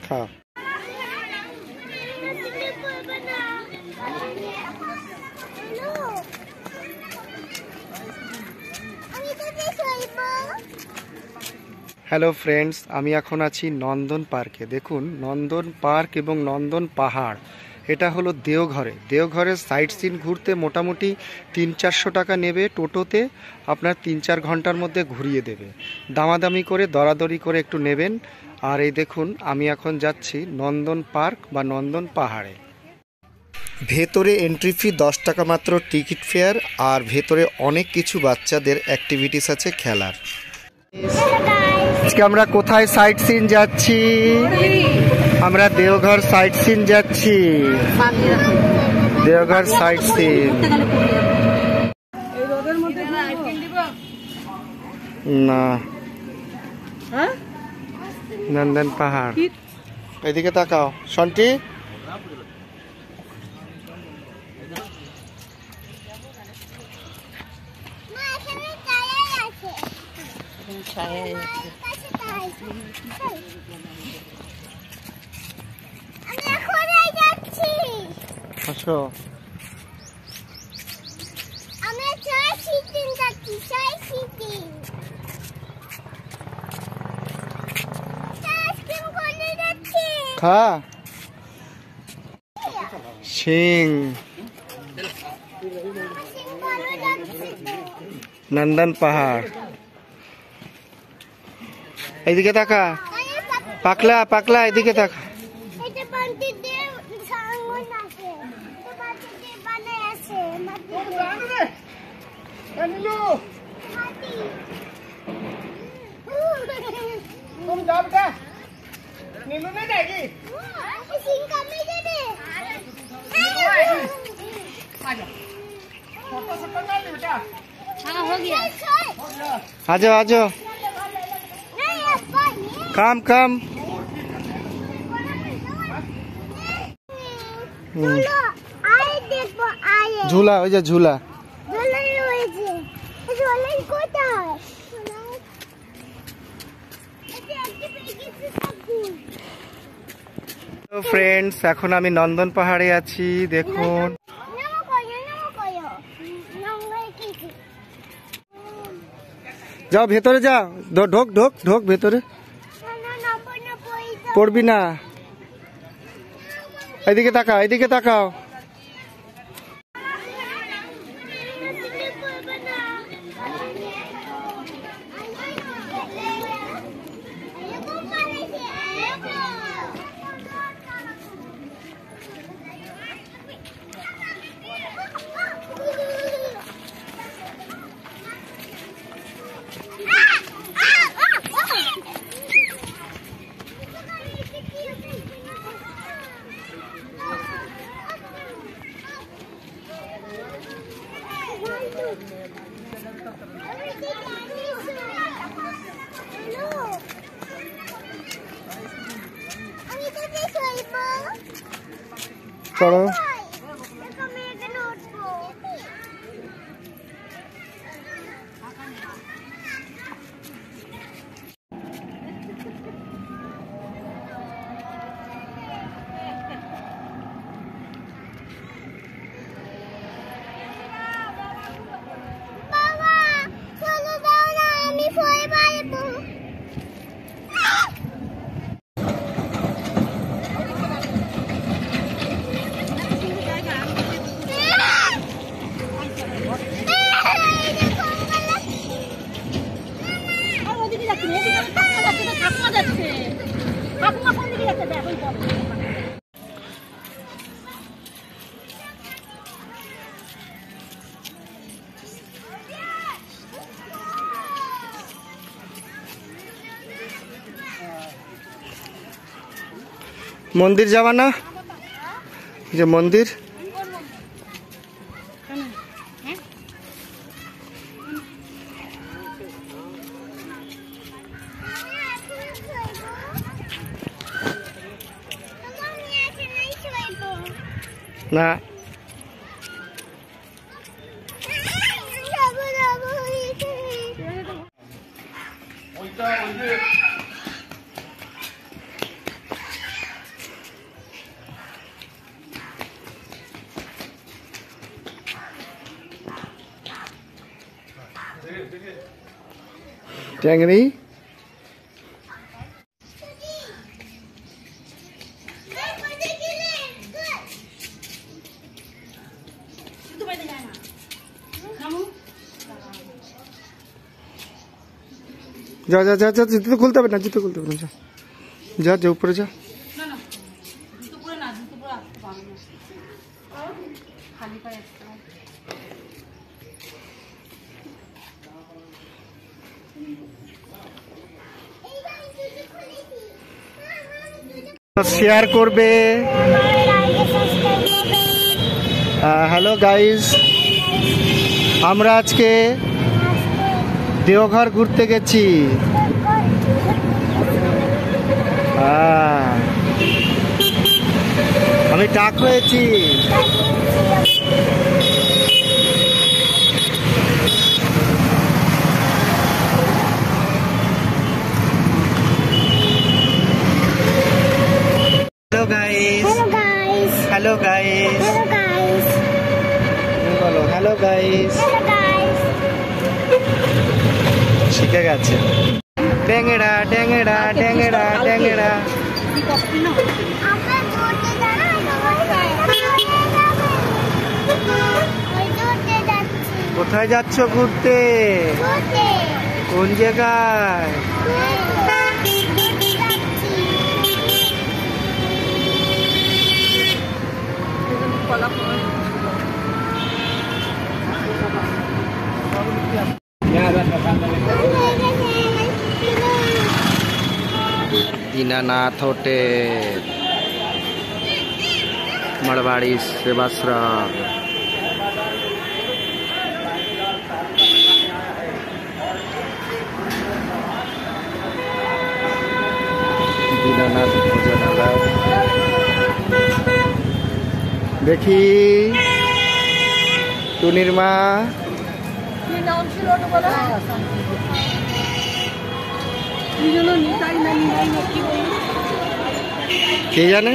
খাও। Hello friends, আমি এখন আছি নন্দন পার্কে। দেখুন, নন্দন পার্ক এবং নন্দন পাহাড়, এটা হলো দেওঘরের সাইট সিন ঘুরতে মোটামুটি 300-400 টাকা নেবে টোটোতে। আপনার 3-4 ঘন্টার মধ্যে ঘুরিয়ে দেবে। দামাদামি করে দরাদরি করে একটু নেবেন। আর এই দেখুন, আমি এখন যাচ্ছি নন্দন পার্ক বা নন্দন পাহাড়ে। ভেতরে এন্ট্রি ফি 10 টাকা মাত্র টিকিট ফেয়ার। আর ভেতরে অনেক কিছু বাচ্চাদের অ্যাক্টিভিটিস আছে খেলার। আজকে আমরা কোথায় সাইট সিন যাচ্ছি? আমরা দেওঘর সাইট সিন যাচ্ছি। দেওঘর সাইট সিন না, নন্দন পাহাড়। এদিকে তাকাও শন্টি। আসো, খা সিং নন্দন পাহাড়। এদিকে তাকা, পাকলা পাকলা, এদিকে তাকা। आजो आजो, काम काम। झूला हो जा, झूला। তো ফ্রেন্ডস, এখন আমি নন্দন পাহাড়ে আছি। দেখুন, যাও ভেতরে যাও, ঢোক ঢোক ঢোক ভেতরে, পড়বি না। এদিকে তাকাও, এদিকে তাকাও। চলো, মন্দির যাবা না? যে মন্দির, না ট্যাংরি যা যা যা যা, জুতো খুলতে হবে না, জুতো খুলতে হবে না, যা যা যা উপরে যা। শেয়ার করবে। হ্যালো গাইস, আমরা আজকে দেওঘর ঘুরতে গেছি। আমি টাক হয়েছি। হ্যালো গাইস, হ্যালো গাইস, বলো হ্যালো গাইস। শিখে গেছে। ট্যাংরা ট্যাংরা ট্যাংরা ট্যাংরা। কোথায় যাচ্ছ ঘুরতে? কোন জায়গায়? दीनानाथ होटल, मड़वाड़ी सेवाश्रम। दीनानाथ भोजनालय। देखी টুনির মা কে জানে।